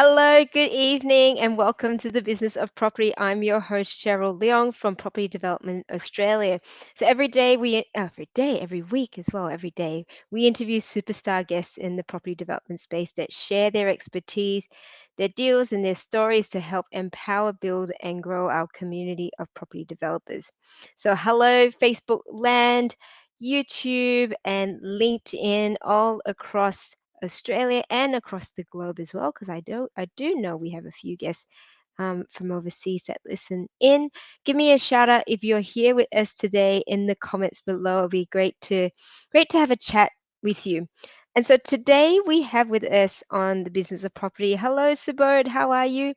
Hello, good evening, and welcome to the Business of Property. I'm your host, Cheryl Leong from Property Development Australia. So every week as well, every day, we interview superstar guests in the property development space that share their expertise, their deals, and their stories to help empower, build, and grow our community of property developers. So, hello, Facebook land, YouTube, and LinkedIn all across Australia and across the globe as well, because I do know we have a few guests from overseas that listen in. Give me a shout out if you're here with us today in the comments below. It'll be great to have a chat with you. And so today we have with us on the business of property. Hello, Subodh, how are you?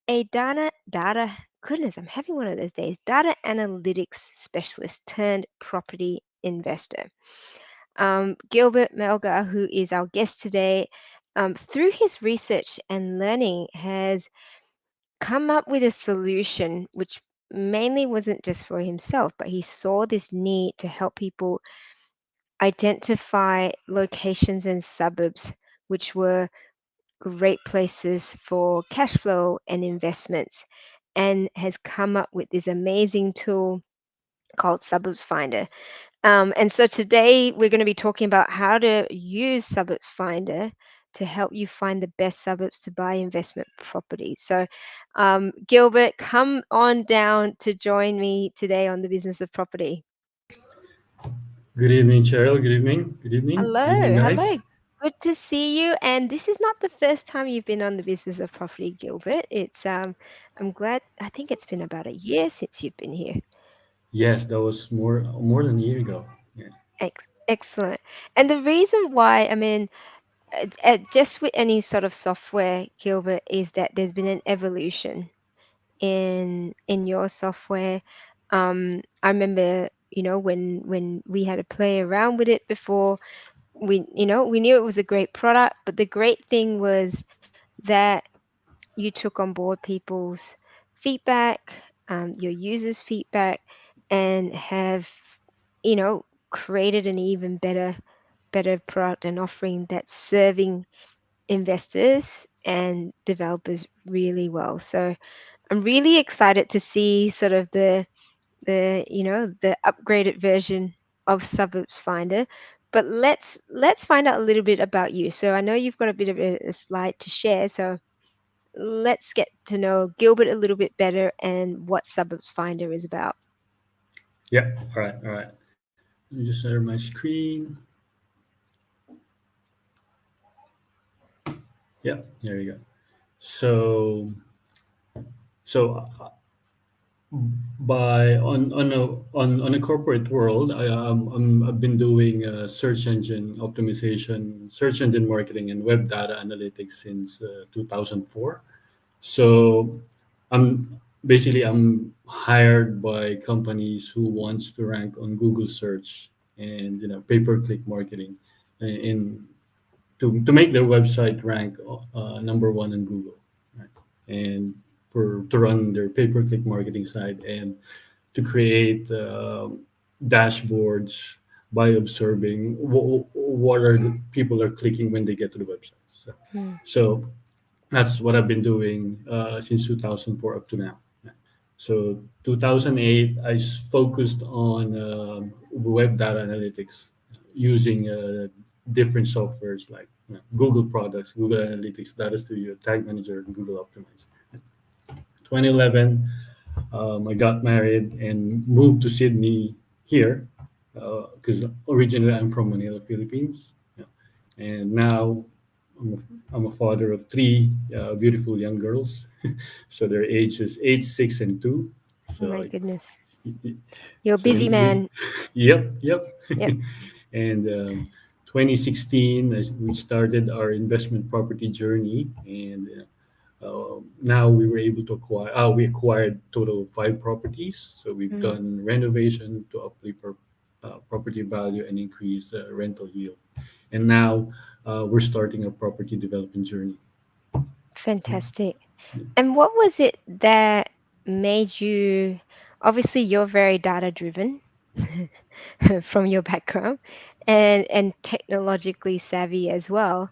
A data goodness, I'm having one of those days. Data analytics specialist turned property investor. Gilbert Melgar, who is our guest today, through his research and learning, has come up with a solution which mainly wasn't just for himself, but he saw this need to help people identify locations and suburbs which were great places for cash flow and investments, and has come up with this amazing tool called Suburbs Finder. And so today we're going to be talking about how to use Suburbs Finder to help you find the best suburbs to buy investment properties. So, Gilbert, come on down to join me today on the business of property. Good evening, Cheryl. Good evening. Good evening. Good evening, Hello, hello. guys. Good to see you. And this is not the first time you've been on the business of property, Gilbert. I'm glad. I think it's been about a year since you've been here. Yes, that was more than a year ago. Yeah. Excellent. And the reason why, I mean, just with any sort of software, Gilbert, is that there's been an evolution in your software. I remember, when we had to play around with it before, we knew it was a great product, but the great thing was that you took on board people's feedback, your users' feedback, and have, created an even better product and offering that's serving investors and developers really well. So I'm really excited to see sort of the upgraded version of Suburbs Finder. But let's find out a little bit about you. So I know you've got a bit of a slide to share. So let's get to know Gilbert a little bit better and what Suburbs Finder is about. Yeah. All right. All right. Let me just share my screen. Yeah. There you go. So so by on a corporate world, I've been doing search engine optimization, search engine marketing, and web data analytics since 2004. So I'm hired by companies who wants to rank on Google search and pay per click marketing in to make their website rank number one in Google, right? And for to run their pay per click marketing site and to create dashboards by observing what are the people are clicking when they get to the website. Hmm. So that's what I've been doing since 2004 up to now. So 2008, focused on web data analytics using different softwares like Google products, Google Analytics, Data Studio, Tag Manager, and Google Optimize. 2011, I got married and moved to Sydney here because originally I'm from Manila, Philippines. Yeah. And now I'm a father of three beautiful young girls. So their ages 8, 6, and 2. Oh So, my goodness. You're a so busy man. yep, yep. Yep. And 2016, as we started our investment property journey, and now we were able to acquire. We acquired total of 5 properties. So we've Mm, done renovation to uplift our property value and increase rental yield. And now we're starting a property development journey. Yeah. fantastic. And what was it that made you, obviously you're very data driven from your background and technologically savvy as well.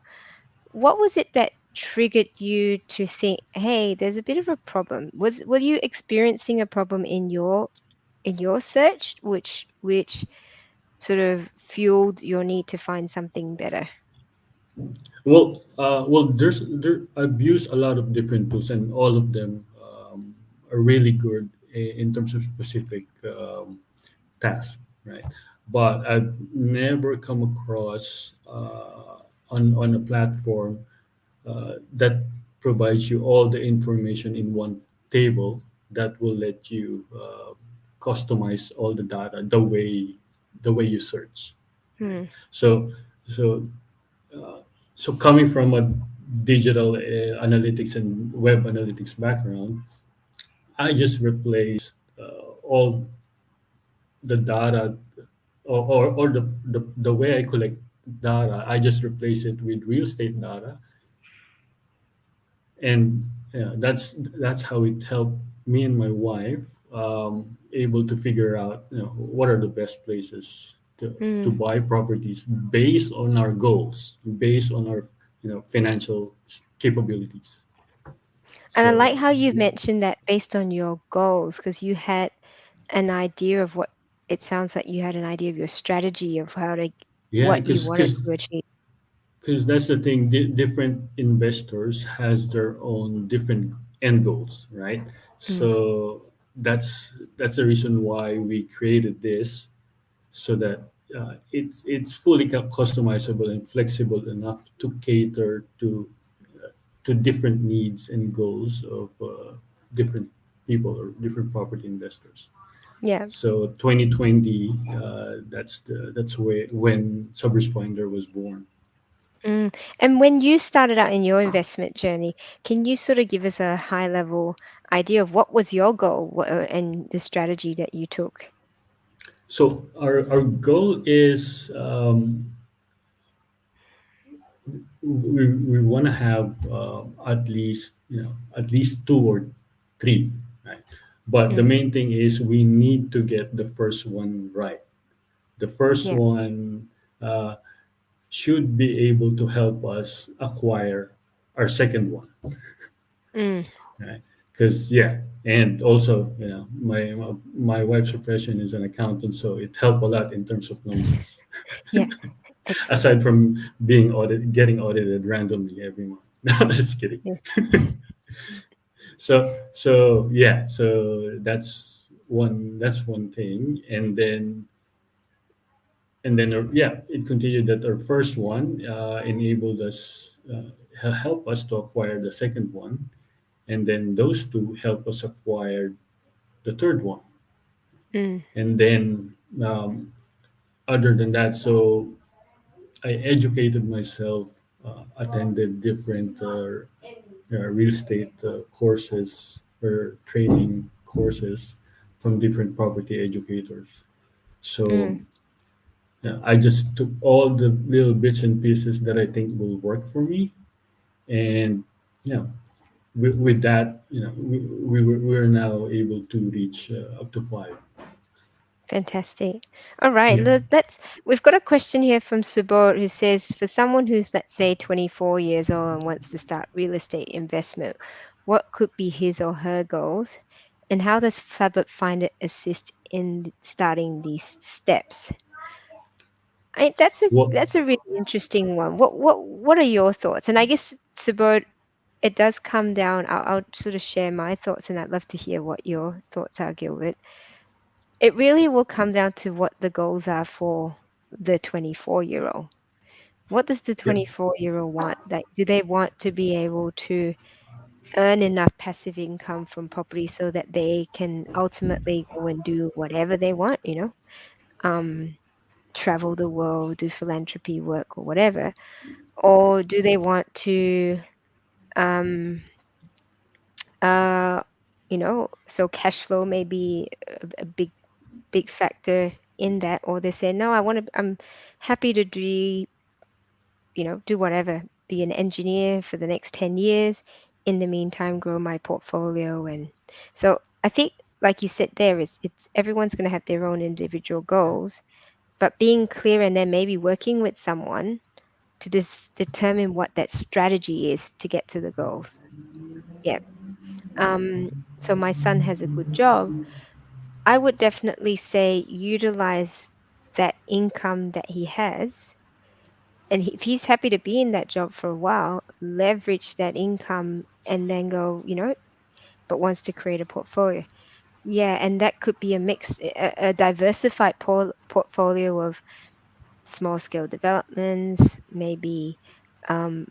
What was it that triggered you to think, hey, there's a bit of a problem? Were you experiencing a problem in your search, which sort of fueled your need to find something better? Well, I've used a lot of different tools, and all of them are really good in terms of specific task, right? But I've never come across on a platform that provides you all the information in one table that will let you customize all the data the way you search. Right? Hmm. So so coming from a digital analytics and web analytics background, I just replaced all the data, or the way I collect data. I just replace it with real estate data, and that's how it helped me and my wife able to figure out what are the best places to Hmm. buy properties based on our goals, based on our financial capabilities. And I like So how you've yeah, mentioned that based on your goals, because you had an idea of what it sounds like you had an idea of your strategy of how to yeah, what you because wanted to achieve. because that's the thing. Different investors has their own different end goals, right? Mm, So that's the reason why we created this, so that it's fully customizable and flexible enough to cater to different needs and goals of different people or different property investors. yeah. So 2020, that's when Subris Finder was born. Mm. And when you started out in your investment journey, can you sort of give us a high level idea of what was your goal and the strategy that you took? So our goal is we want to have at least two or three, right? But the Mm, main thing is we need to get the first one right. The first yeah. one uh, should be able to help us acquire our second one, Mm, right? Because yeah, and also my wife's profession is an accountant, so it helped a lot in terms of numbers. yeah. Excellent. Aside from getting audited randomly every month. No, just kidding. Yeah. So that's one thing, and then yeah, it continued that our first one enabled us help us to acquire the second one, and then those two help us acquire the third one, Mm, and then other than that, so I educated myself, attended different real estate courses or training courses from different property educators. So mm. I just took all the little bits and pieces that I think will work for me, and yeah, with that, we're now able to reach up to five. Fantastic. All right, Yeah. we've got a question here from Subor who says, for someone who's, let's say, 24 years old and wants to start real estate investment, what could be his or her goals? And how does Sabot find it assist in starting these steps? That's a What that's a really interesting one. What are your thoughts? And I guess Subor, it does come down. I'll sort of share my thoughts, and I'd love to hear what your thoughts are, Gilbert. It really will come down to what the goals are for the 24-year-old. What does the Yeah. 24-year-old want? Like, do they want to be able to earn enough passive income from property so that they can ultimately go and do whatever they want, um, travel the world, do philanthropy work or whatever? Or do they want to, um, uh, so cash flow may be a big factor in that, or they say, no, I'm happy to do whatever, be an engineer for the next 10 years, in the meantime grow my portfolio. And so I think, like you said there, it's everyone's going to have their own individual goals, but being clear and then maybe working with someone to determine what that strategy is to get to the goals. Yeah. So my son has a good job. I would definitely say utilize that income that he has. And if he's happy to be in that job for a while, leverage that income and then go, but wants to create a portfolio. Yeah, and that could be a mix, a diversified portfolio of small scale developments, maybe um,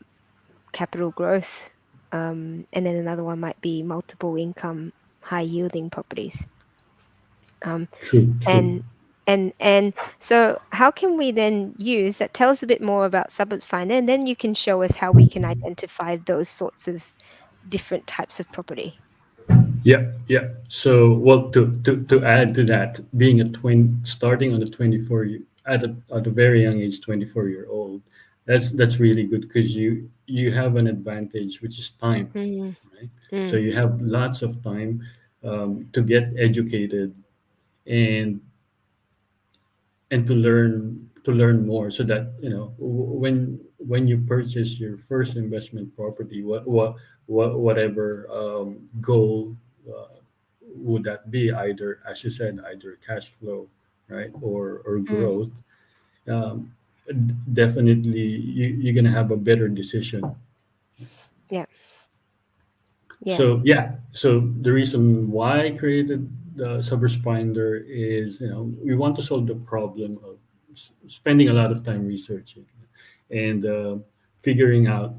capital growth, and then another one might be multiple income, high yielding properties. Um, True, true. and and so how can we then use that? Tell us a bit more about Suburbs Finder, and then you can show us how we can identify those sorts of different types of property. Yeah, yeah. So, well, to add to that, being a starting on the 24 at a very young age, 24-year-old, that's really good because you have an advantage, which is time, Mm, right? So mm, you have lots of time to get educated and to learn more, so that when you purchase your first investment property, whatever goal would that be, either, as you said, either cash flow, right, or mm, growth. um, Definitely you're gonna have a better decision. yeah, yeah. So yeah, so the reason why I created the Suburbs Finder is, we want to solve the problem of spending a lot of time researching and figuring out,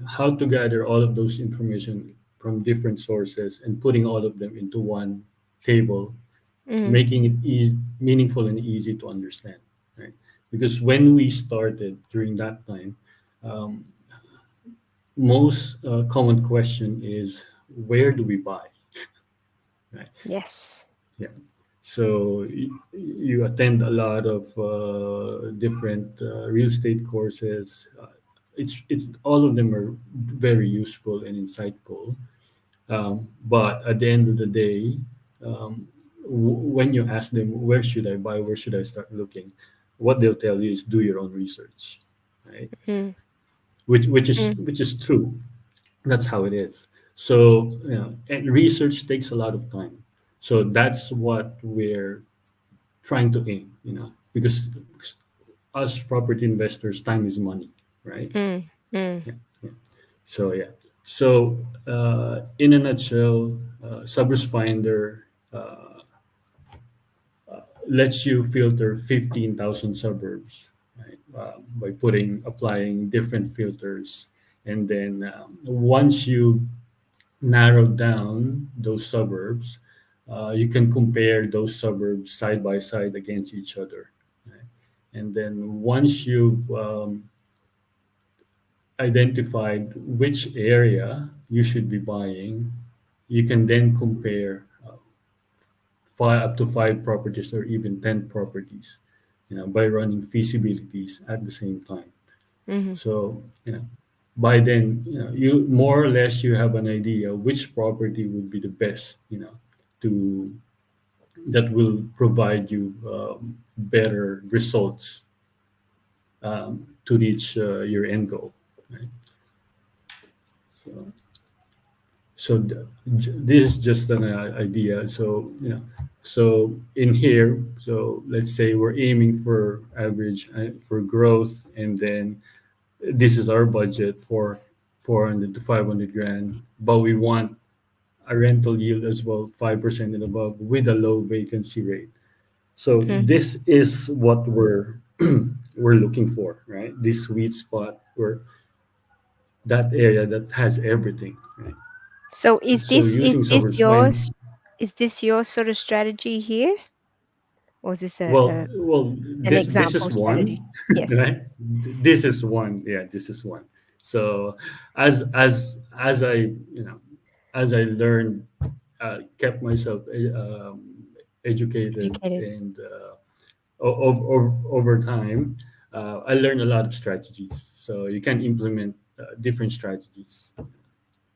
how to gather all of those information from different sources and putting all of them into one table, Mm, making it meaningful and easy to understand, right? Because when we started during that time, um, most common question is, where do we buy, right? yes. Yeah. So you attend a lot of different real estate courses. It's all of them are very useful and insightful. But at the end of the day, um, when you ask them, where should I buy, where should I start looking, what they'll tell you is, do your own research, right? Mm, Which is true. That's how it is. So, and research takes a lot of time. So that's what we're trying to aim, because us property investors, time is money, right? mm, mm, Yeah, yeah. So yeah. So in a nutshell, Suburbs Finder lets you filter 15,000 suburbs, right? By applying different filters, and then once you narrow down those suburbs, you can compare those suburbs side by side against each other, right? And then once you've identified which area you should be buying, you can then compare up to five properties or even 10 properties, by running feasibilities at the same time. mm, So, by then, you more or less you have an idea which property would be the best, to that will provide you better results to reach your end goal. Right? So, this is just an idea. So, so in here, so let's say we're aiming for average for growth, and then this is our budget for 400 to 500 grand, but we want a rental yield as well, 5% and above, with a low vacancy rate. So mm. this is what we're looking for, right? This sweet spot, where that area that has everything, right? So is So this is using this Suburbs yours? Find, Is this your sort of strategy here, or is this well, an this example is strategy? one, Yes. right? This is one, yeah, this is one. So as I as I learned, kept myself educated, Educated. and over time, I learned a lot of strategies. So you can implement different strategies,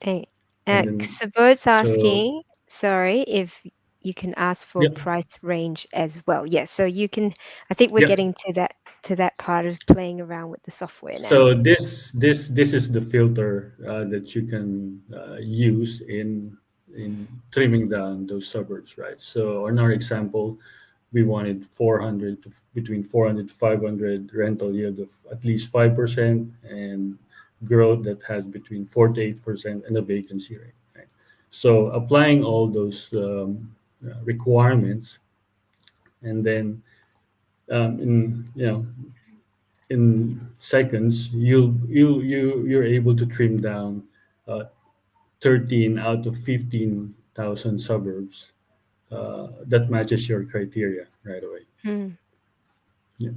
Thank. and then Sabert's so asking, sorry, if you can ask for yeah, price range as well. Yes. So you can. I think we're yeah, getting to that. to that part of playing around with the software now. So this is the filter that you can use in trimming down those suburbs, right? So in our example, we wanted 400 to between 400 to 500 rental yield of at least 5% and growth that has between 4 to 8% and a vacancy rate. Right? So applying all those requirements, and then in seconds you're able to trim down uh, 13 out of 15,000 suburbs that matches your criteria right away. Hmm. Yeah.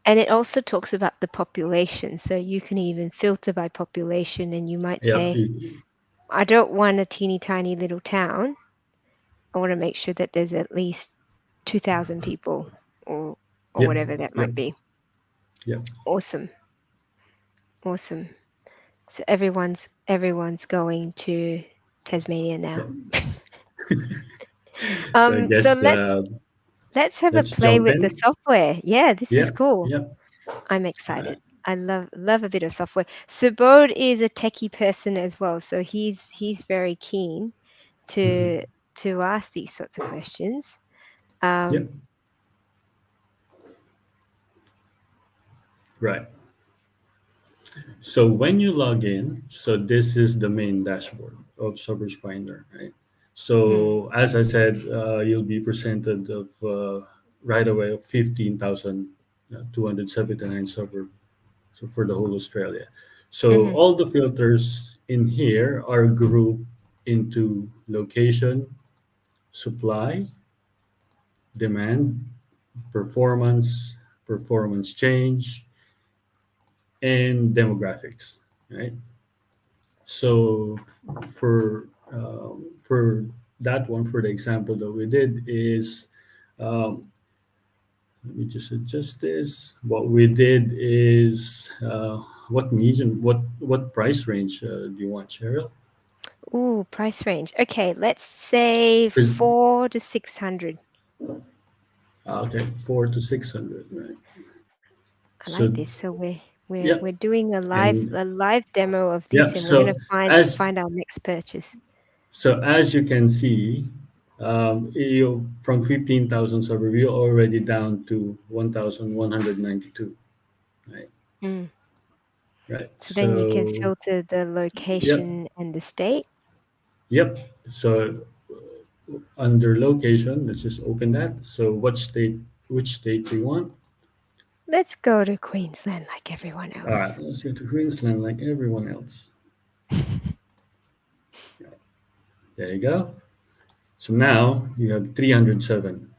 And it also talks about the population. So you can even filter by population, and you might Yep. say, I don't want a teeny tiny little town. I want to make sure that there's at least 2,000 people or Yep. whatever that Yep. might be. Yep. Awesome. Awesome. So everyone's going to Tasmania now. So I So guess let's have a let's play jump with the in. software. Yeah, this is Yeah. cool. Yeah. I'm Uh, excited. I love a bit of software. Subodh is a techie person as well, so he's very keen mhm. to ask these sorts of questions. Yep. Right. So when you log in, so this is the main dashboard of Suburbs Finder, right? Mm, So as I said, you'll be presented of right away of 15,279 suburbs so for the whole Australia. So mhm, all the filters in here are grouped into location, supply, demand, performance, performance change, and demographics, right? So for that one, for the example that we did is, um, let me just adjust this. What we did is, what medium, what price range do you want, Cheryl? Ooh, price range. Okay, let's say 'Cause- 4 to 600. Okay, 4 to 600, right? I like So this. So we're yep, doing and a live demo of this, yep. and we're gonna As find our next purchase. as you can see, you from 15,000 suburb, you're already down to 1,192, right? Mm. Right. So then you can So filter the yep, location and the state. yep. So under location, let's just open that. So which state do you want? Let's go to Queensland like everyone All right, else. let's go to Queensland like everyone else. There you go. So now you have 307,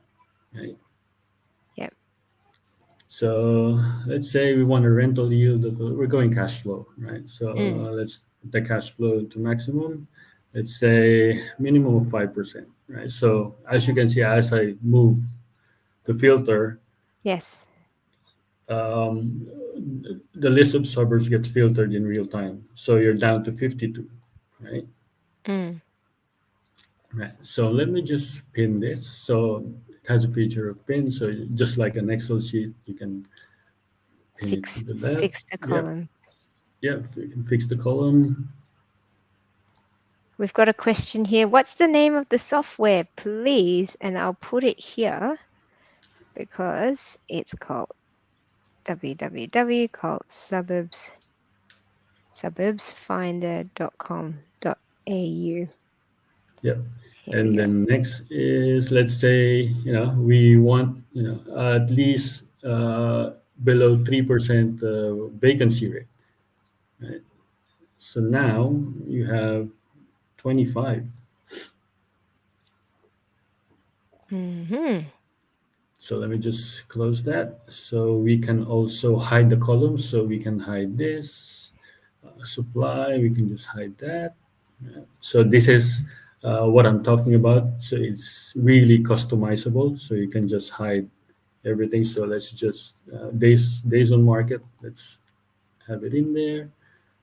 right? Yep. So let's say we want a rental yield of, we're going cash flow, right? So Mm. let's put the cash flow to maximum. Let's say minimum of 5%, right? So as you can see, as I move the filter, Yes. um, the list of suburbs gets filtered in real time. So you're down to 52, right? Mm. Right. So let me just pin this. So it has a feature of pin. So just like an Excel sheet, you can pin it to the left. Fix the Yep. column. Yep. You can fix the column. We've got a question here. What's the name of the software, please? And I'll put it here because it's called www called suburbsfinder.com.au. Yep. Here we And go. then next is, let's say, we want, at least below 3% vacancy rate, right? So now you have 25. Mm-hmm. So let me just close that. So we can also hide the columns. So we can hide this supply. We can just hide that. So this is what I'm talking about. So it's really customizable. So you can just hide everything. So let's just days on market. Let's have it in there.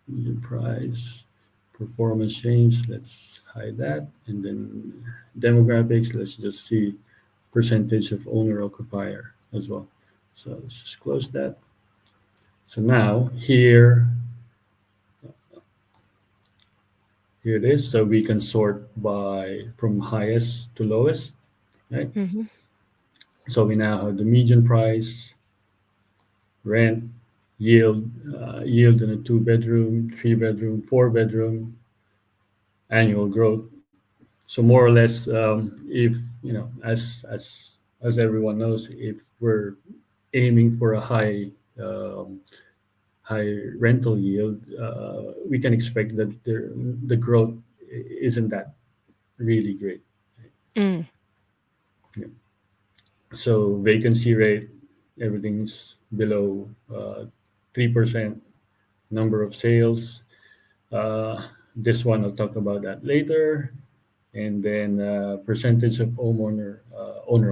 Median price, performance change. Let's hide that, and then demographics. Let's just see percentage of owner occupier as well. So let's just close that. So now here it is. So we can sort by from highest to lowest, right? Mm-hmm. So we now have the median price, rent, yield, yield in a 2 bedroom, 3 bedroom, 4 bedroom, annual growth. So more or less, if as everyone knows, if we're aiming for a um, high rental yield, we can expect that the growth isn't that really great. Mm. Yeah. So vacancy rate, everything's below 3%. Number of sales. This one I'll talk about that later, and then percentage of owner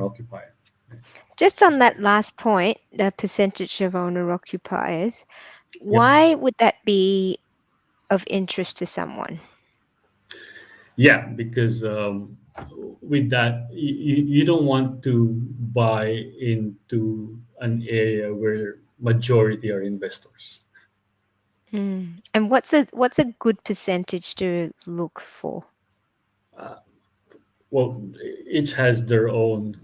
occupier. Just It's on just that last point, the percentage of owner occupiers, yep. why would that be of interest to someone? Yeah, because with that, you don't want to buy into an area where majority are investors. Mm. And what's a good percentage to look for? Uh, well, each has their own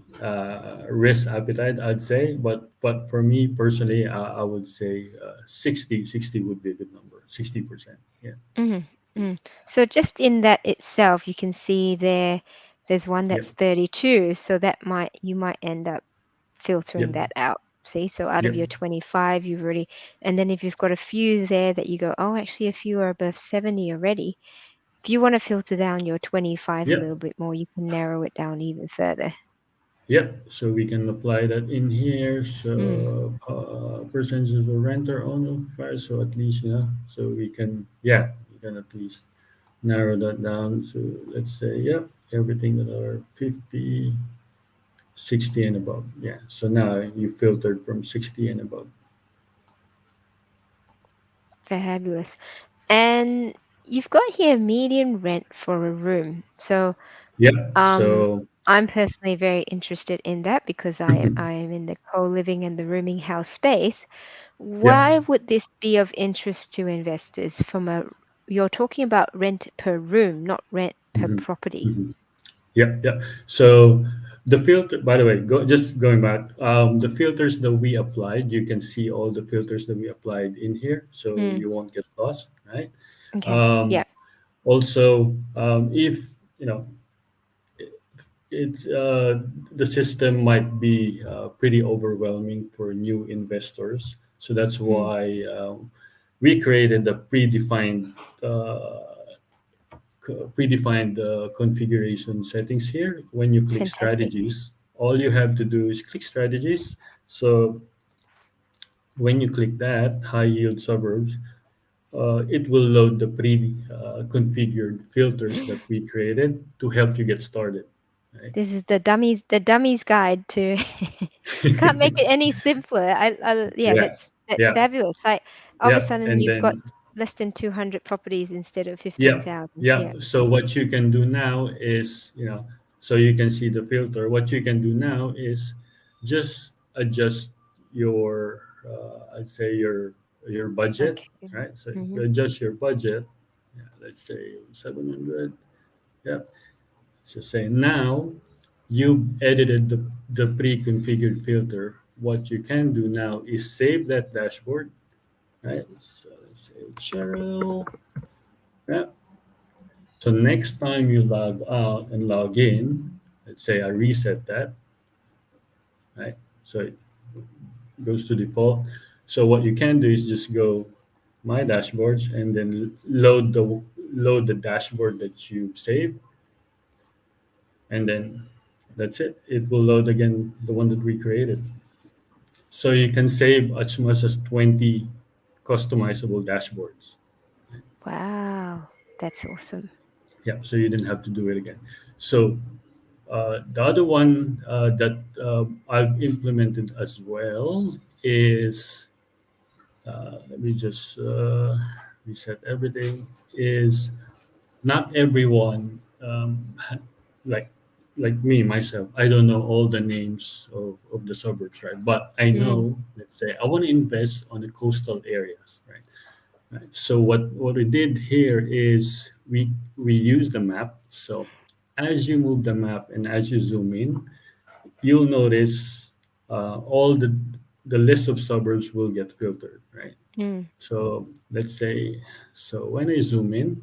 risk appetite, I'd say. But for me personally, I would say 60 would be a good number. 60%. Yeah. Mhm, mm. So just in that itself, you can see there's one that's Yep. 32, so that you might end up filtering Yep. that out. See, so out of Yep. your 25, you've already, and then if you've got a few there that you go, oh, actually a few are above 70 already. If you want to filter down your 25 a little Yep. bit more, you can narrow it down even further. Yep. So we can apply that in here. Mm. So percentage of the renter owner occupier. So at least So we can at least narrow that down. So let's say everything that are 50, 60 and above. Yeah. So now you filtered from 60 and above. Fabulous. And you've got here median rent for a room. So Yep. Um, So I'm personally very interested in that because I am in the co-living and the rooming house space. yep. Why would this be of interest to investors you're talking about rent per room, not rent per Mhm. property. Mhm. Yep, yep. So the filter, by the way, just going back, the filters that we applied, you can see all the filters that we applied in here, so Mm, you won't get lost, right? okay. Um, Yeah. Also, if it's the system might be pretty overwhelming for new investors, so that's Mm, why we created the predefined configuration settings here. When you click fantastic. strategies, all you have to do is click strategies. So when you click that high yield suburbs, it will load the pre-configured filters that we created to help you get started. Right? This is the dummies guide to can't make it any simpler. Yeah, Yeah, that's yeah, fabulous. Like all of a yeah, sudden and you've got then less than 200 properties instead of yeah, 15,000. yeah. Yeah. So what you can do now is, so you can see the filter. What you can do now is just adjust your, I'd say your budget, Okay. right? So if Mm-hmm. you adjust your budget, let's say 700. Yeah. So say now you edited the pre-configured filter. What you can do now is save that dashboard, right? So let's say Cheryl. Yeah. So next time you log out and log in, let's say I reset that, right? So it goes to default. So what you can do is just go my dashboards and then load the dashboard that you saved, and then that's it. It will load again the one that we created. So you can save as much as 20 customizable dashboards. Wow, that's awesome. Yeah, so you didn't have to do it again. So the other one that I've implemented as well is let me just reset everything. Is not everyone like like me myself, I don't know all the names of the suburbs, right? But I Mm. know, let's say, I want to invest on the coastal areas, right? Right. So what we did here is we use the map. So as you move the map and as you zoom in, you'll notice all the list of suburbs will get filtered, right? Mm. So let's say, so when I zoom in,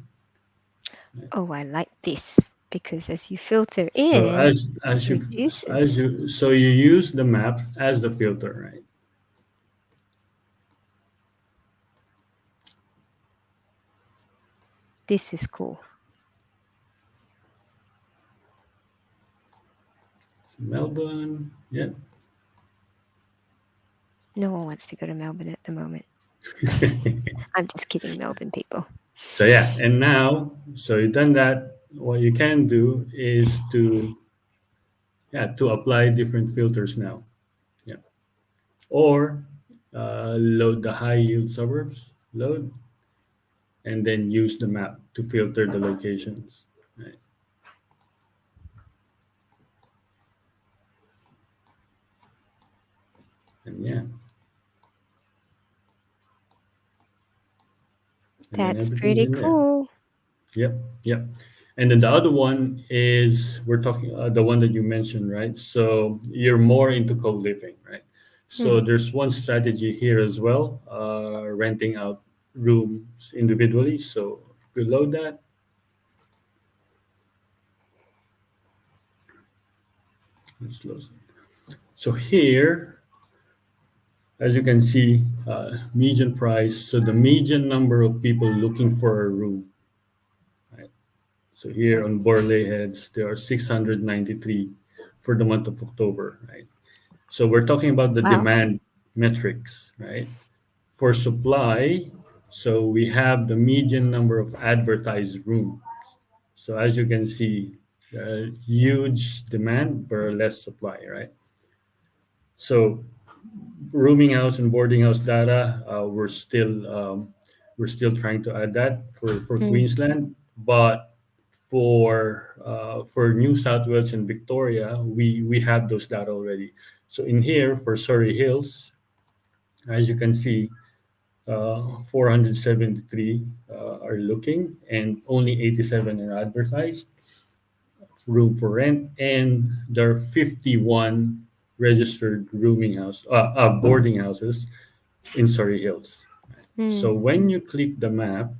Oh, I like this because as you filter so in, it as you reduces. so you use the map as the filter, right? This is cool. So Melbourne, yeah. No one wants to go to Melbourne at the moment. I'm just kidding, Melbourne people. So yeah, and now, so you've done that. What you can do is to apply different filters now. Yeah, or load the high yield suburbs, load, and then use the map to filter the locations. Right, and yeah, and then That's everything's pretty in there. cool. Yep, yep. And then the other one is we're talking the one that you mentioned, right? So you're more into co-living, right? So Hmm. there's one strategy here as well, renting out rooms individually. So if you load that, let's close it. So here, as you can see, median price. So the median number of people looking for a room, right? So here on Borley Heads, there are 693 for the month of October, right? So we're talking about the Wow. demand metrics, right? For supply, so we have the median number of advertised rooms. So as you can see, huge demand but less supply, right? So rooming house and boarding house data, we're still trying to add that for Mm. Queensland, but for New South Wales and Victoria, we have those data already. So in here for Surrey Hills, as you can see, 473 are looking, and only 87 are advertised room for rent, and there are 51 registered boarding houses in Surrey Hills. Mm. So when you click the map,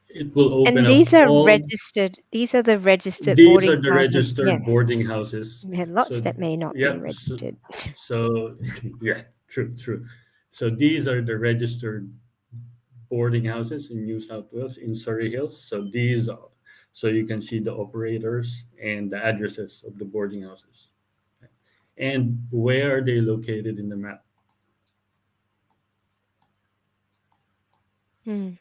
it will open And up these are all. registered, these are the registered These boarding are the houses. Yeah. registered boarding houses. There are lots So that may not be yeah, registered. so yeah, true, true. So these are the registered boarding houses in New South Wales in Surrey Hills. So you can see the operators and the addresses of the boarding houses and where are they located in the map. Mm.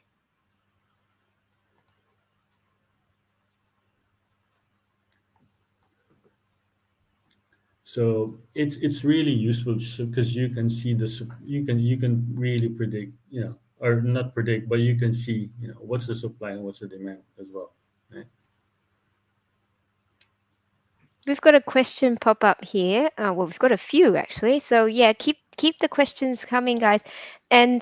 So it's really useful because you can see you can really predict, or not predict, but you can see, what's the supply and what's the demand as well, right? We've got a question pop up here. Well, we've got a few actually. So yeah, keep the questions coming, guys. And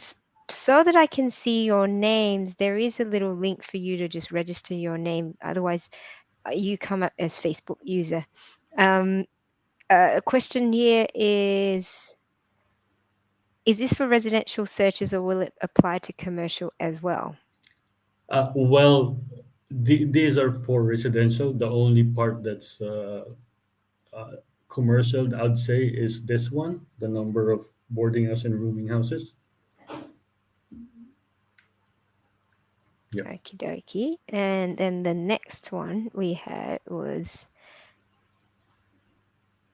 so that I can see your names, there is a little link for you to just register your name. Otherwise, you come up as Facebook user. A question here is this for residential searches or will it apply to commercial as well? Well, these are for residential. The only part that's uh, commercial, I'd say, is this one, the number of boarding house and rooming houses. Yep. Okie dokie. And then the next one we had was,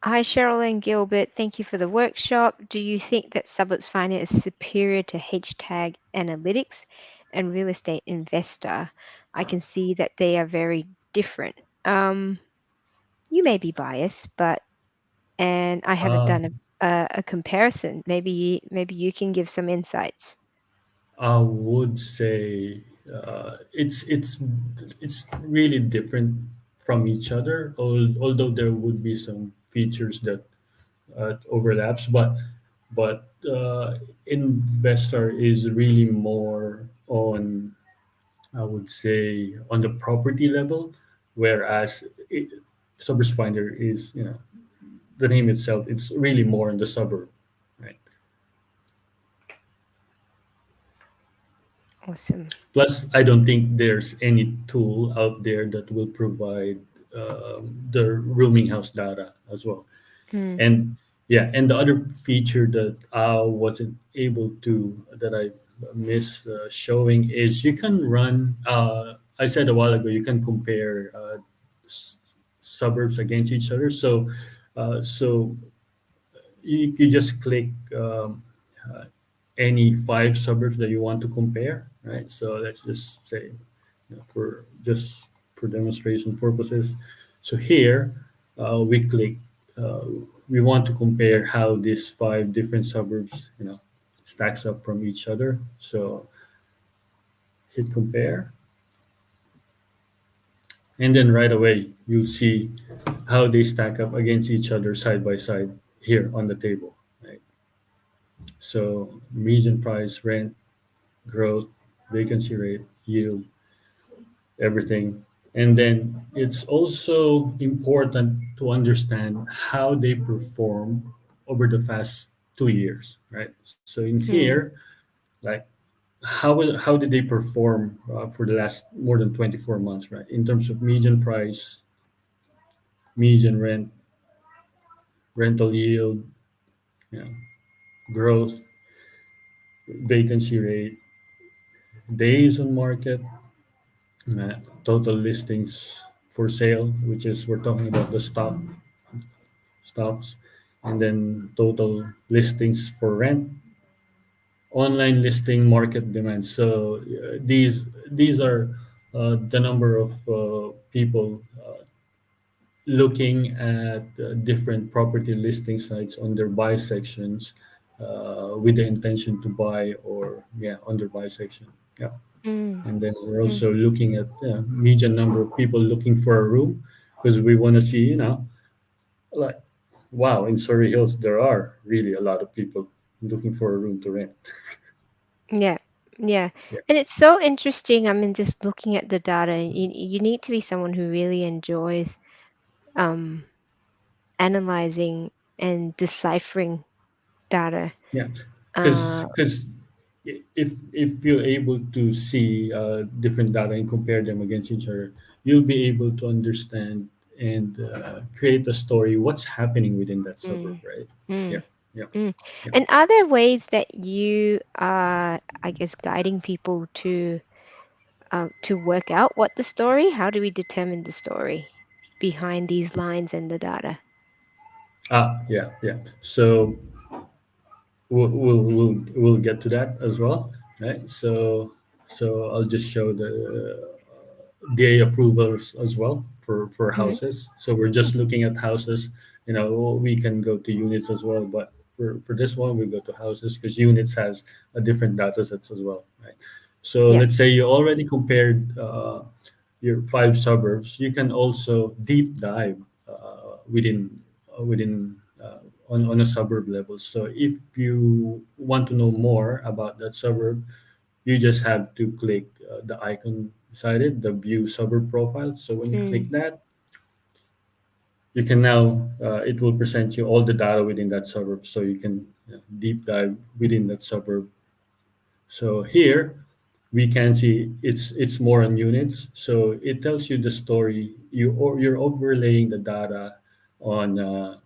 hi Cheryl and Gilbert, thank you for the workshop. Do you think that Suburbs Finder is superior to HTAG Analytics and Real Estate Investor? I can see that they are very different. You may be biased, and I haven't Uh, done a comparison. Maybe you can give some insights. I would say it's really different from each other. Although there would be some features that overlaps, but investor is really more on, I would say, on the property level, whereas suburbs finder is, the name itself, it's really more in the suburb, right? Awesome. Plus, I don't think there's any tool out there that will provide the rooming house data as well. Mm. And yeah, and the other feature that I wasn't able to, that I miss showing, is you can run. I said a while ago, you can compare s- suburbs against each other. So you just click uh, any five suburbs that you want to compare, right? So let's just say, for just for demonstration purposes. So here we click. Uh, we want to compare how these five different suburbs, stacks up from each other. So hit compare, and then right away you'll see how they stack up against each other side by side here on the table. Right. So median price, rent, growth, vacancy rate, yield, everything. And then it's also important to understand how they perform over the past 2 years, right? So in here, Mm. like, how did they perform for the last more than 24 months, right? In terms of median price, median rent, rental yield, you know, growth, vacancy rate, days on market, total listings for sale, which is we're talking about the stocks, and then total listings for rent, online listing market demand. So these are the number of people looking at different property listing sites on their buy sections with the intention to buy, or yeah, on their buy section. Yeah. Mm. And then we're Mm. also looking at median number of people looking for a room, because we want to see, like, wow, in Surrey Hills there are really a lot of people looking for a room to rent. Yeah. Yeah. Yeah, And it's so interesting. I mean, just looking at the data, you need to be someone who really enjoys um, analyzing and deciphering data. yeah, Uh, because if you're able to see different data and compare them against each other, you'll be able to understand and create a story what's happening within that suburb, mm, right? Yeah, mm, yeah, mm. yeah. And are there ways that you are, I guess, guiding people to work out what the story? How do we determine the story behind these lines and the data? Yeah, yeah. So we'll get to that as well, right? So I'll just show the DA approvals as well for Hmm. houses. So we're just looking at houses. We can go to units as well, but for this one we go to houses because units has a different data sets as well, right? So Yeah. let's say you already compared your five suburbs. You can also deep dive within on a suburb level. So if you want to know more about that suburb, you just have to click the icon beside it, the view suburb profile. So when you Mm, click that, you can now it will present you all the data within that suburb, so you can deep dive within that suburb. So here we can see it's more on units. So it tells you the story. You're overlaying the data on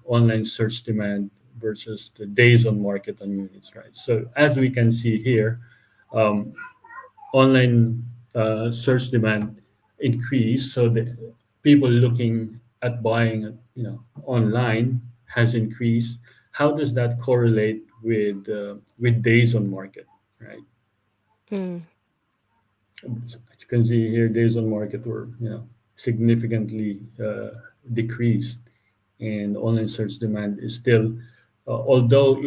online search demand versus the days on market on units, right? So as we can see here, um, online search demand increased, so the people looking at buying, online has increased. How does that correlate with days on market, right? mm, So as you can see here, days on market were, significantly decreased, and online search demand is still, although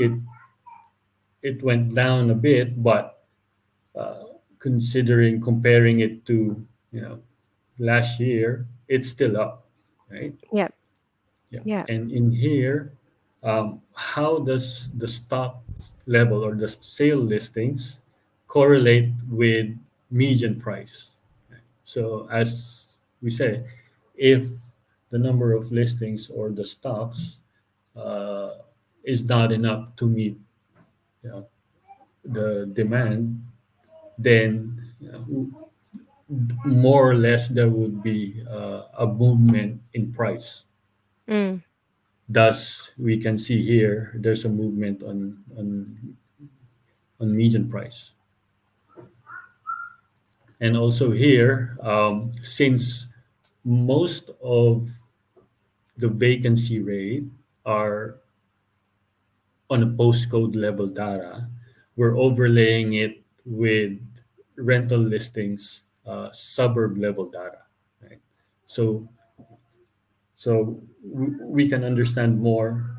it went down a bit, but considering comparing it to, you know, last year, it's still up, right? Yeah. Yeah. Yeah. And in here, how does the stock level or the sale listings correlate with median price? So as we say, if the number of listings or the stocks uh, is not enough to meet, you know, the demand, then, you know, more or less there would be a movement in price. Mm. Thus, we can see here there's a movement on median price. And also here, since most of the vacancy rate are on a postcode level data, we're overlaying it with rental listings suburb level data, right? So we can understand more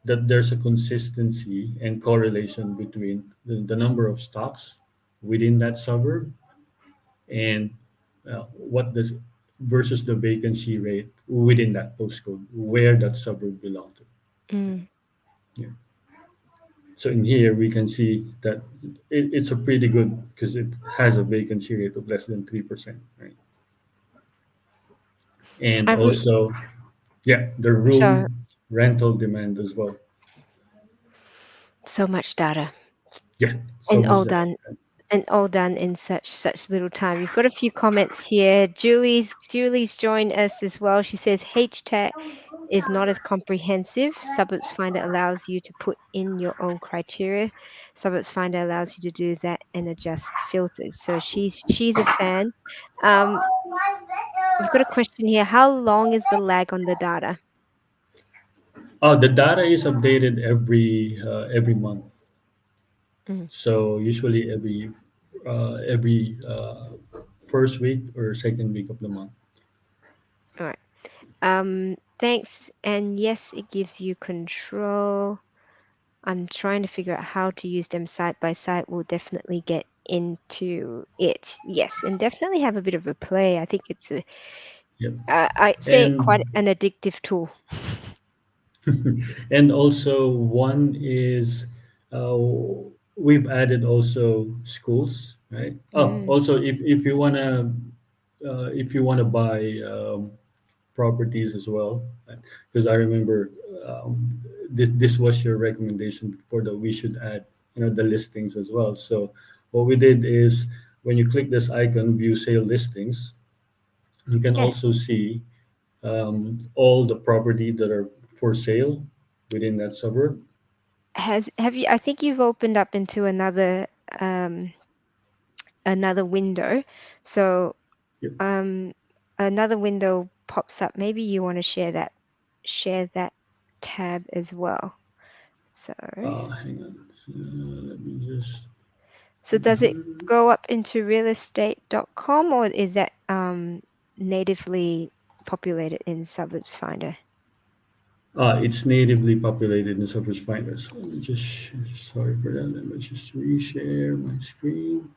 that there's a consistency and correlation between the number of stocks within that suburb and what the versus the vacancy rate within that postcode where that suburb belong to. Mm. Yeah. So in here we can see that it's a pretty good because it has a vacancy rate of less than 3%, right? And I re- also, yeah, the so room rental demand as well. so much data, Yeah, so and much all that. done and all done in such little time. We've got a few comments here. Julie's joined us as well. She says HTAC is not as comprehensive. Suburbs Finder allows you to put in your own criteria. Suburbs Finder allows you to do that and adjust filters. So she's a fan. Um, we've got a question here. How long is the lag on the data? Oh, the data is updated every month. Mm, So usually every first week or second week of the month. all right. Thanks. And yes, it gives you control. I'm trying to figure out how to use them side by side. We'll definitely get into it. Yes, and definitely have a bit of a play. I think it's a, Yep. I'd say quite And an addictive tool. and also one is uh, we've added also schools, right? Oh, Mm, also if you wanna buy properties as well, because I remember this was your recommendation before that we should add, you know, the listings as well. So what we did is when you click this icon, view sale listings, you can also yes. see all the property that are for sale within that suburb. Have you? I think you've opened up into um another window. So Yep. um another window pops up. Maybe you want to share that tab as well. So Hang on. Let me just. so does it go up into realestate.com, or is that natively populated in Suburbs Finder? It's natively populated in Surface Finder. So let me just. Sorry for that. Let me just reshare my screen.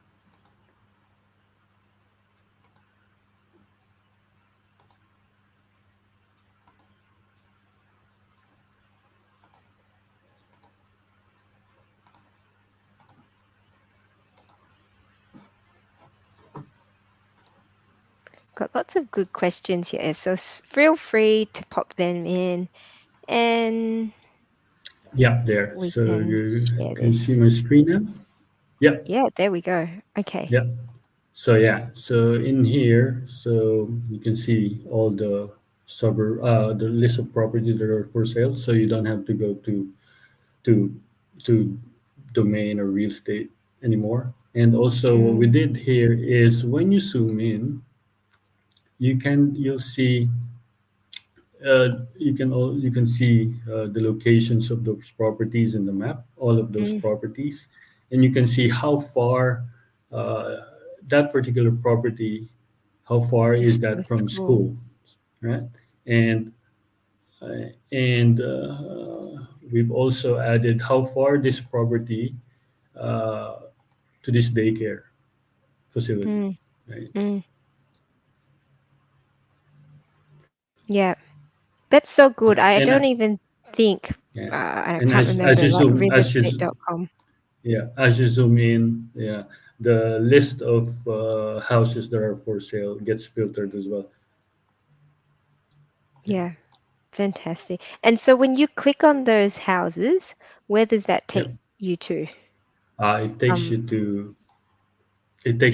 Got lots of good questions here, so feel free to pop them in, and Yeah, there. we So can you share can see this. my screen now. Yep. Yeah, there we go. Okay. Yep. So yeah, so in here, so you can see all the the list of properties that are for sale. So you don't have to go to to domain or real estate anymore. And also, what we Mm, did here is when you zoom in, you'll see you can see the locations of those properties in the map, all of those mm, properties, and you can see how far uh, that particular property, how far it's is from that from school. school, right? And and we've also added how far this property uh, to this daycare facility, Mm, right? mm, yeah. That's so Yeah. good. I don't even think, Yeah, I and can't as remember, you like zoom as you realestate.com. yeah, as you zoom in, yeah, the list of houses that are for sale gets filtered as well. Yeah, Yeah, fantastic. And so when you click on those houses, where does that yeah. take you to? It takes Um,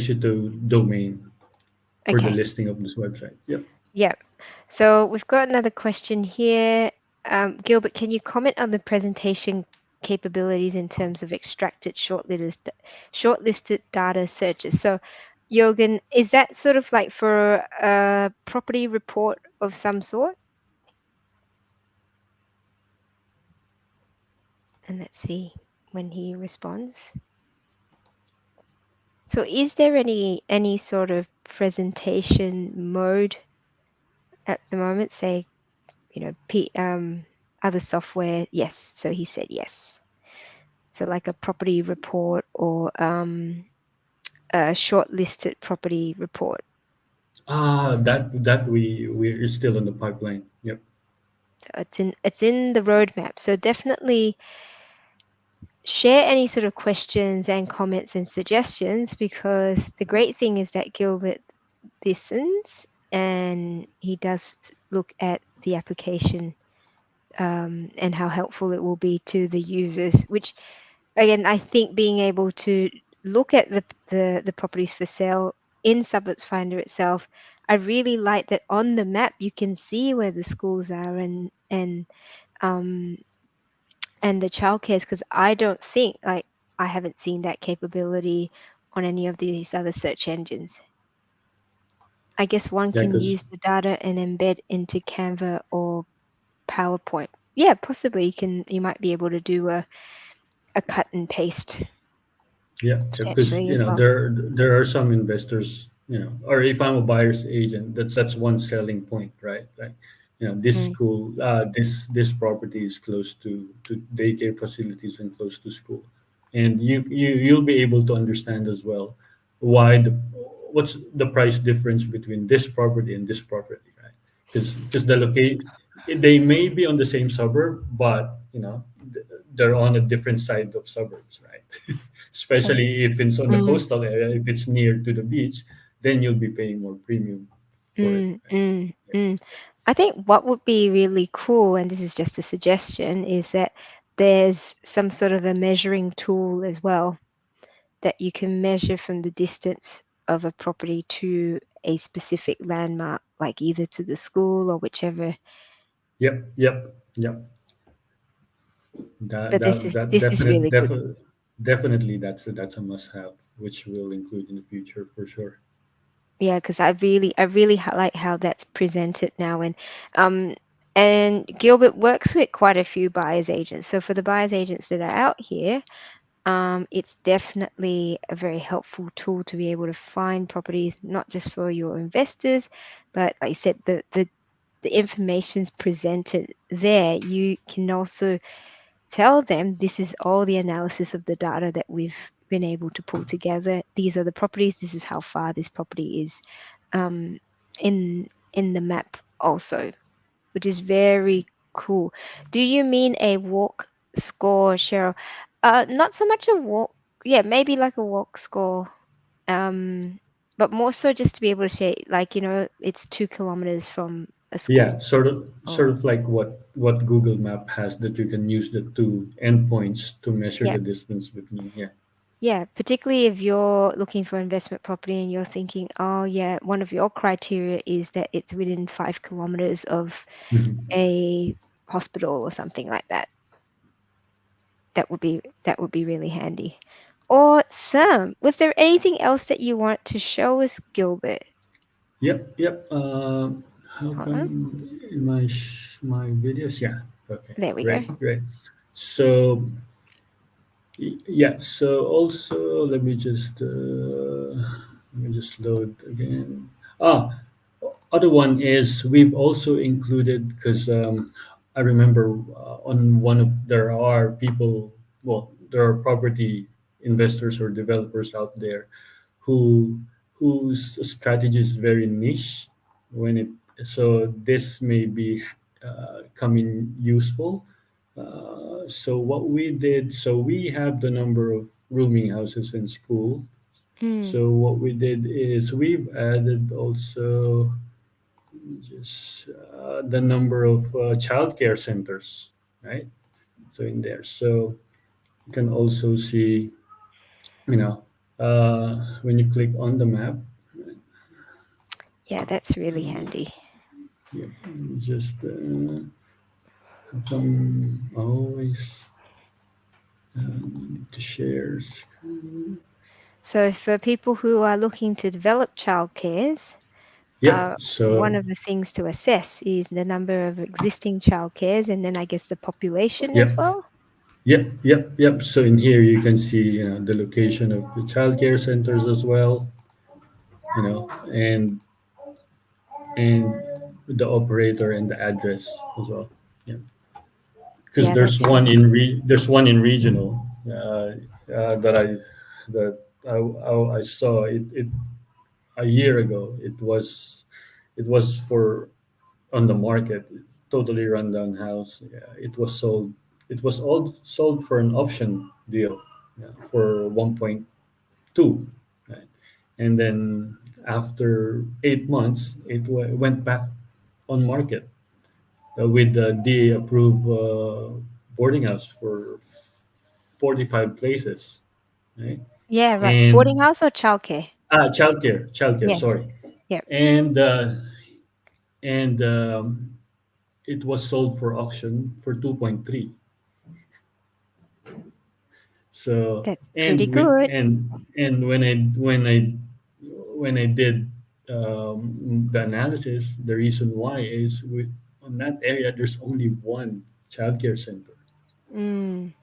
you to domain for the okay. listing of this website. Yep. Yeah. So we've got another question here. Gilbert, can you comment on the presentation capabilities in terms of extracted shortlisted data searches? So, Jorgen, is that sort of like for a property report of some sort? And let's see when he responds. So, is there any sort of presentation mode at the moment? Say, other software? Yes. So he said yes. So like a property report or a shortlisted property report. That we're still in the pipeline. Yep. So it's in the roadmap. So definitely share any sort of questions and comments and suggestions, because the great thing is that Gilbert listens and he does look at the application, and how helpful it will be to the users, which again, I think being able to look at the properties for sale in Suburbs Finder itself, I really like that on the map you can see where the schools are um and the childcares, because I don't think, like, I haven't seen that capability on any of these other search engines. I guess one Yeah, can because use the data and embed into Canva or PowerPoint. Yeah, possibly you might be able to do a cut and paste yeah, because potentially as well. there are some investors, or if I'm a buyer's agent, that's one selling point, right? Like, this Mm, school, this property is close to daycare facilities and close to school, and you'll be able to understand as well why what's the price difference between this property and this property, right? Because the locate they may be on the same suburb, but they're on a different side of suburbs, right? mm, Especially if it's on the mm. coastal area, if it's near to the beach, then you'll be paying more premium for it. Mm, mm, mm. I think what would be really cool, and this is just a suggestion, is that there's some sort of a measuring tool as well that you can measure from the distance of a property to a specific landmark, like either to the school or whichever. Yep, yep, yep. That But this that is that this is definite really good. defi- Definitely that's a must have, which we'll include in the future for sure. Yeah, because I really like how that's presented now, um and Gilbert works with quite a few buyers agents. So for the buyers agents that are out here, it's definitely a very helpful tool to be able to find properties, not just for your investors, but like I said, the information's presented there. You can also tell them this is all the analysis of the data that we've been able to pull together. These are the properties. This is how far this property is, um, in the map also, which is very cool. Do you mean a walk score, Cheryl? Not so much a walk. Yeah, maybe like a walk score. Um, but more so just to be able to say, like, it's 2 kilometers from a Yeah, school. sort Oh, of like what Google Map has, that you can use the two endpoints to measure yeah. the distance between. Yeah. Yeah, particularly if you're looking for investment property and you're thinking, oh yeah, one of your criteria is that it's within 5 kilometers of Mhm. a hospital or something like that. That would be really handy. Awesome. Was there anything else that you want to show us, Gilbert? Yep, yep. How Hold on. come in my videos? Yeah. Okay. There we go. Great, great. So yeah. So also, let me just load again. Ah, other one is we've also included, because I remember on one of there are people. Well, there are property investors or developers out there who whose strategy is very niche when it so this may be coming useful. So what we did, so we have the number of rooming houses in school. Mm. So what we did is we've added also just the number of childcare centers, right? So in there, so you can also see, you know, when you click on the map, Yeah, that's really handy. yep, just how come always need to share screen? So for people who are looking to develop childcares, Yep. one So of the things to assess is the number of existing childcares, and then I guess the population as yep, well. yep. So in here you can see the location of the childcare centers as well, and the operator and the address as well. Yeah, because Yeah, that's really cool. there's one in regional that I saw it a year ago. It was for on the market, totally rundown house. Yeah, it was sold. It was all sold for an option deal, yeah, for 1.2, right? And then after 8 months, went back on market with the DA approved boarding house for 45 places, right? Yeah, right. Boarding And house or childcare? childcare, Yes. sorry. Yeah. And it was sold for auction for 2.3. So That's pretty good. and when I did the analysis, the reason why is on that area there's only one childcare center. Mm.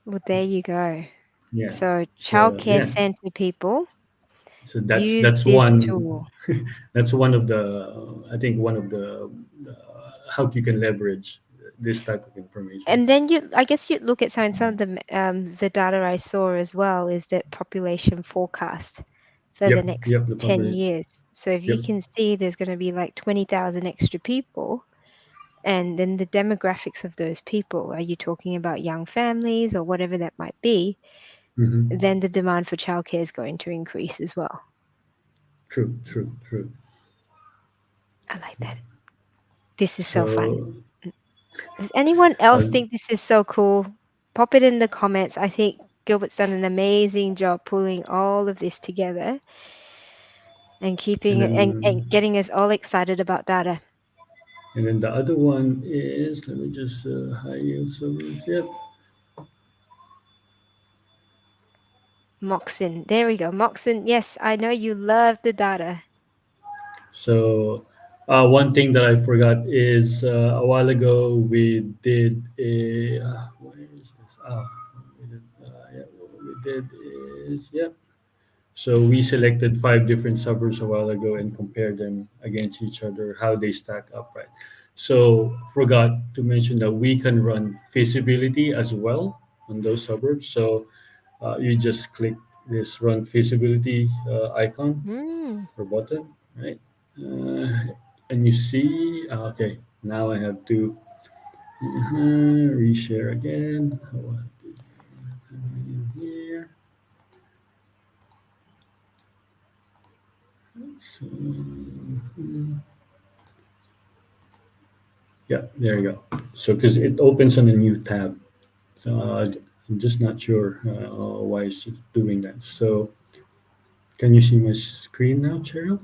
Well, there you go. Yeah. So So childcare yeah. center people So use that's this one tool. that's one of the I think one of the how you can leverage this type of information. And then I guess you'd look at some of the data I saw as well is that population forecast for the next Yep. The 10 public. years. So if you Yep. can see there's going to be like 20,000 extra people, and then the demographics of those people, are you talking about young families or whatever that might be, Hmm. then the demand for childcare is going to increase as well. True. I like that. This is so fun. So Does anyone else uh, think this is so cool? Pop it in the comments. I think Gilbert's done an amazing job pulling all of this together and and keeping it and then getting us all excited about data. the other one is, let me just high yield servers. Yep. Moxon. There we go. Moxon, yes, I know you love the data. So one thing that I forgot is a while ago we did a where is this? What we did is yep. So we selected five different suburbs a while ago and compared them against each other, how they stack up, right? So forgot to mention that we can run feasibility as well on those suburbs. So you just click this run feasibility icon Hmm. or button, right? And you see, okay, now I have to reshare again. Oh, I have to come in here. So, yeah, there you go. So, because it opens on a new tab. So, I'm just not sure why it's doing that. So, can you see my screen now, Cheryl?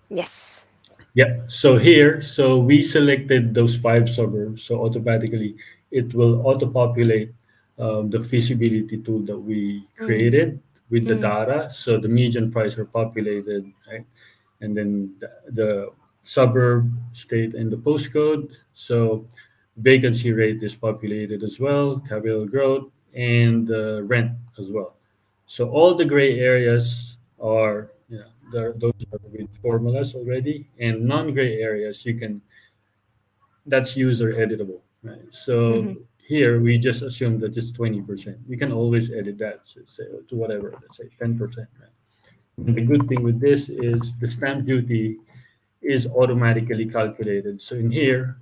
Yes. Yeah. So here, so we selected those five suburbs. So automatically, it will auto-populate the feasibility tool that we Mm. created with the Mm. data. So the median price are populated, right? And then the suburb, state, and the postcode. So vacancy rate is populated as well, capital growth, and rent as well. So all the gray areas are, those are with formulas already, and non-gray areas that's user editable, right? So Hmm. here we just assume that it's 20%. You can always edit that say, to whatever, let's say 10%. Right? And the good thing with this is the stamp duty is automatically calculated. So in here,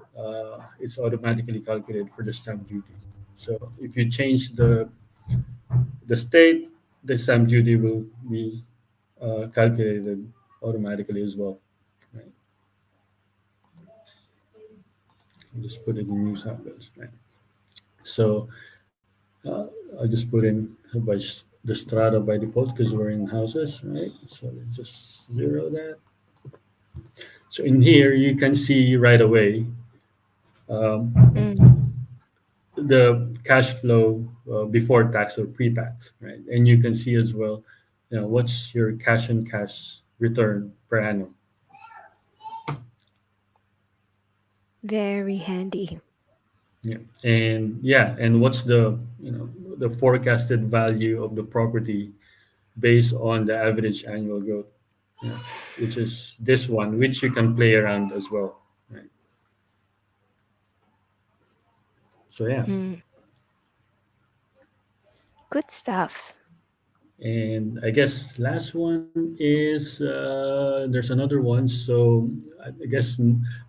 it's automatically calculated for the stamp duty. So if you change the state, the stamp duty will be calculated automatically as well. Right? I'll just put it in new samples. Right? So uh, I just put in the strata by default because we're in houses, right? So let's just zero that. So in here, you can see right away um, Mm. the cash flow before tax or pre-tax, right? And you can see as well, what's your cash and cash return per annum. Very handy. Yeah, and what's the forecasted value of the property based on the average annual growth, yeah, which is this one, which you can play around as well, right? So yeah, Mm. Good stuff. and I guess last one is there's another one. So I guess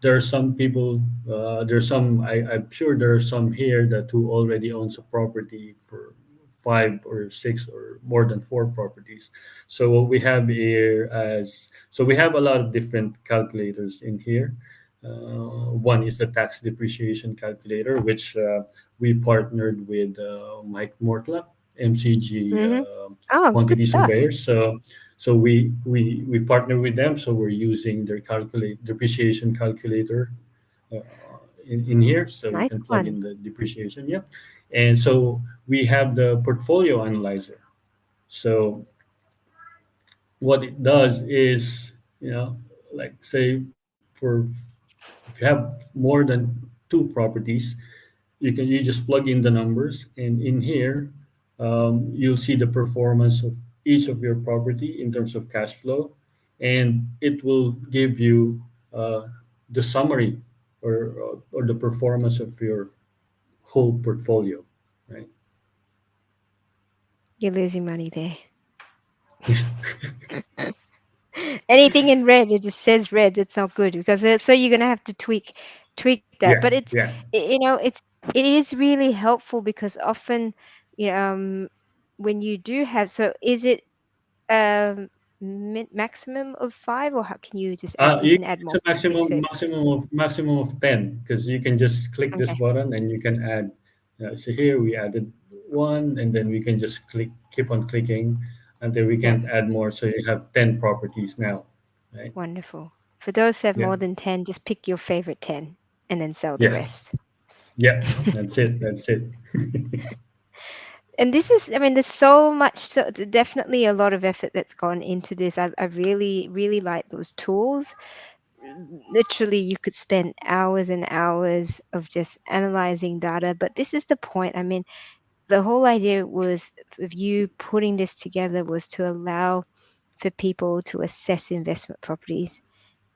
there are some people, there's some I'm sure there are some here that who already owns a property for 5 or 6 or more than 4 properties. So what we have here as so we have a lot of different calculators in here. One is the tax depreciation calculator, which we partnered with Mike Mortlock, MCG Hmm. Oh, good quantity stuff. surveyors. So we partner with them. So we're using their calculate depreciation calculator uh, in here, so you Nice can plug one. in the depreciation. Yeah, and so we have the portfolio analyzer. So what it does is, like say for if you have more than 2 properties, you just plug in the numbers, and in here you'll see the performance of each of your property in terms of cash flow, and it will give you the summary or the performance of your whole portfolio, right? You're losing money there. Anything in red, it just says red. It's not good because so you're gonna have to tweak that. But Yeah, yeah. it is really helpful because often, when you do have, so is it um maximum of five, or how can you just add? You You can add it's more a properties. So maximum of 10, because you can just click this okay, button and you can add. So here we added one, and then we can just keep on clicking until we yeah, can add more. So you have 10 properties now, right? wonderful. For those who have Yeah, more than 10, just pick your favorite 10 and then sell the yeah, rest. yeah. That's it. That's it. And this is, I mean, there's so much, so definitely a lot of effort that's gone into this. I really, really like those tools. Literally, you could spend hours and hours of just analyzing data. But this is the point. I mean, the whole idea was of you putting this together was to allow for people to assess investment properties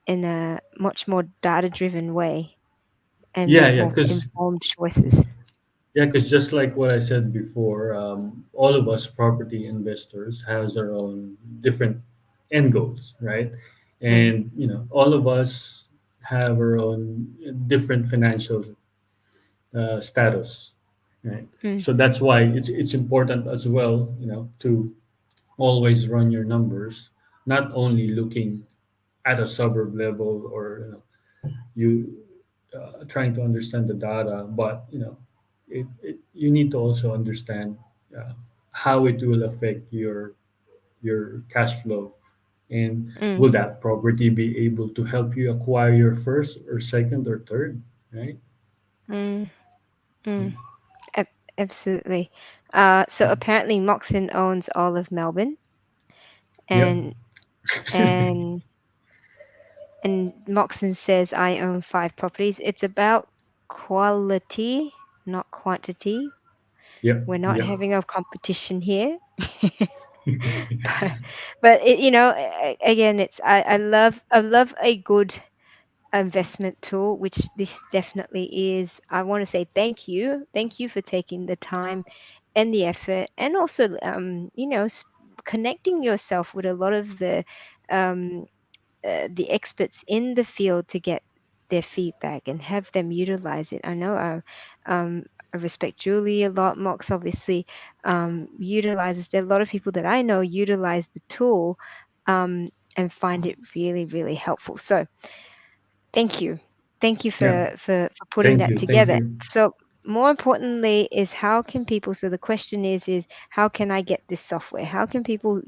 in a much more data-driven way and Yeah, make yeah. more Because informed choices. just like what I said before, all of us property investors has our own different end goals, right? Mm, And all of us have our own different financial status, right? mm, So that's why it's important as well, to always run your numbers, not only looking at a suburb level, or you trying to understand the data, but you need to also understand uh, how it will affect your cash flow, and mm, will that property be able to help you acquire your first or second or third, right? mm, mm. Mm. Ab- Absolutely. So apparently Moxon owns all of Melbourne, Yep. and and and Moxon says I own 5 properties. It's about quality, not quantity. Yep. We're not Yep. having a competition here. but, but again, it's I love a good investment tool, which this definitely is. I want to say thank you for taking the time and the effort, and also connecting yourself with a lot of um, the experts in the field to get their feedback and have them utilize it. I know I respect Julie a lot. Mox obviously utilizes. There are a lot of people that I know utilize the tool and find it really, really helpful. So thank you. Thank you Yeah. for putting Thank that you. Thank together. you. So more importantly is how can people, so the question is how can I get this software? How can people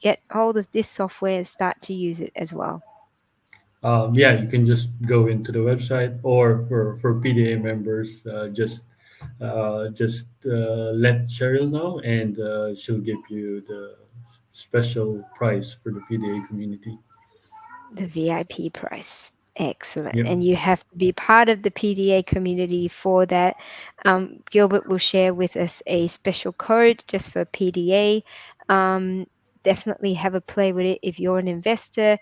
get hold of this software and start to use it as well? Yeah, you can just go into the website, or for PDA members, let Cheryl know, and she'll give you the special price for the PDA community. The VIP price. Excellent. Yep. And you have to be part of the PDA community for that. Gilbert will share with us a special code just for PDA. Um, Definitely have a play with it if you're an investor.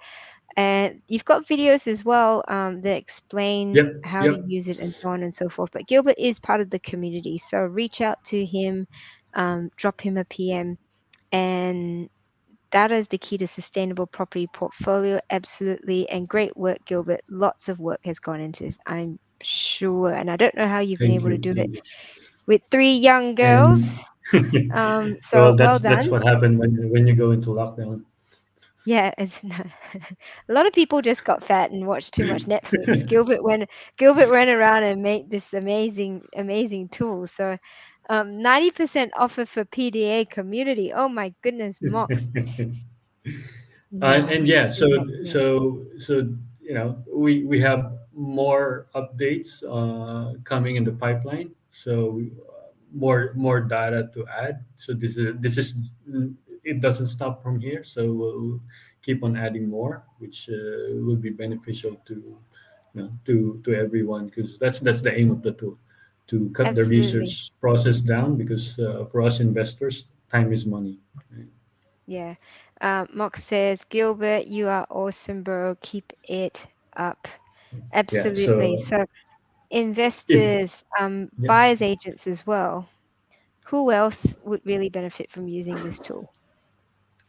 And you've got videos as well that explain Yep. how to Yep. use it and so on and so forth. But Gilbert is part of the community. So reach out to him, drop him a PM, and data is the key to sustainable property portfolio. Absolutely. And great work, Gilbert. Lots of work has gone into this, I'm sure. And I don't know how you've been Thank able to you. do it Thank you. with three young girls. And So well, well that's done. what happened when you go into lockdown. Yeah, it's a lot of people just got fat and watched too much Netflix. Gilbert went around and made this amazing tool. So 90% offer for PDA community. Oh my goodness, Mox. No, And we should yeah, do that. Yeah. we have more updates coming in the pipeline. So more data to add. So this is it doesn't stop from here. So we'll keep on adding more, which will be beneficial to to everyone, because that's the aim of the tool, to cut the Absolutely. research process down, because for us investors, time is money. Right? Yeah. Mox says, Gilbert, you are awesome, bro. Keep it up. Yeah. Absolutely. So So if investors, yeah, buyers agents as well. Who else would really benefit from using this tool?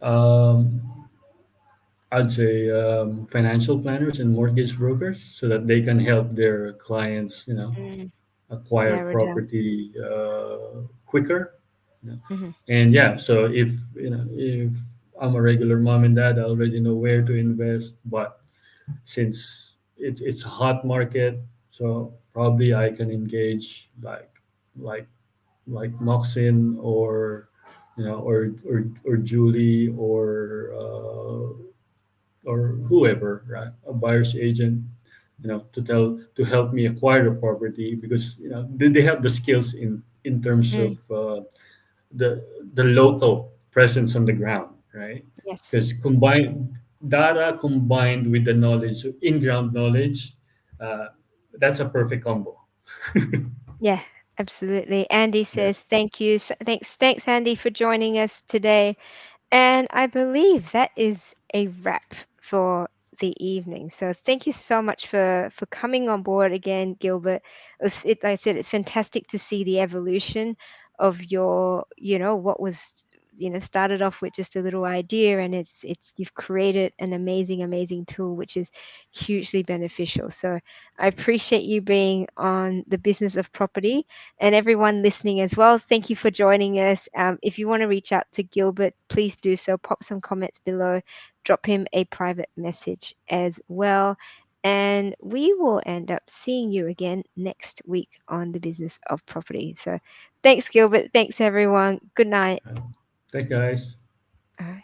um, I'd say financial planners and mortgage brokers, so that they can help their clients, Mm, acquire narrow down. property quicker. You know. Hmm. And yeah, so if I'm a regular mom and dad, I already know where to invest. But since it's a hot market, so probably I can engage like Moxin, or Julie, or whoever, right? A buyer's agent, to help me acquire the property, because they have the skills in terms Mm, of the local presence on the ground, right? yes. Because combined data combined with the knowledge, in-ground knowledge, uh, that's a perfect combo. Yeah, absolutely. Andy Yeah. says, thank you. Thanks, Andy, for joining us today. And I believe that is a wrap for the evening. So thank you so much for coming on board again, Gilbert. Like I said, it's fantastic to see the evolution of your, what was, started off with just a little idea, and it's you've created an amazing tool which is hugely beneficial. So I appreciate you being on the business of property, and everyone listening as well. Thank you for joining us. If you want to reach out to Gilbert, please do so. Pop some comments below, drop him a private message as well. And we will end up seeing you again next week on the business of property. So thanks, Gilbert. Thanks, everyone. Good night. Thanks, guys. All right.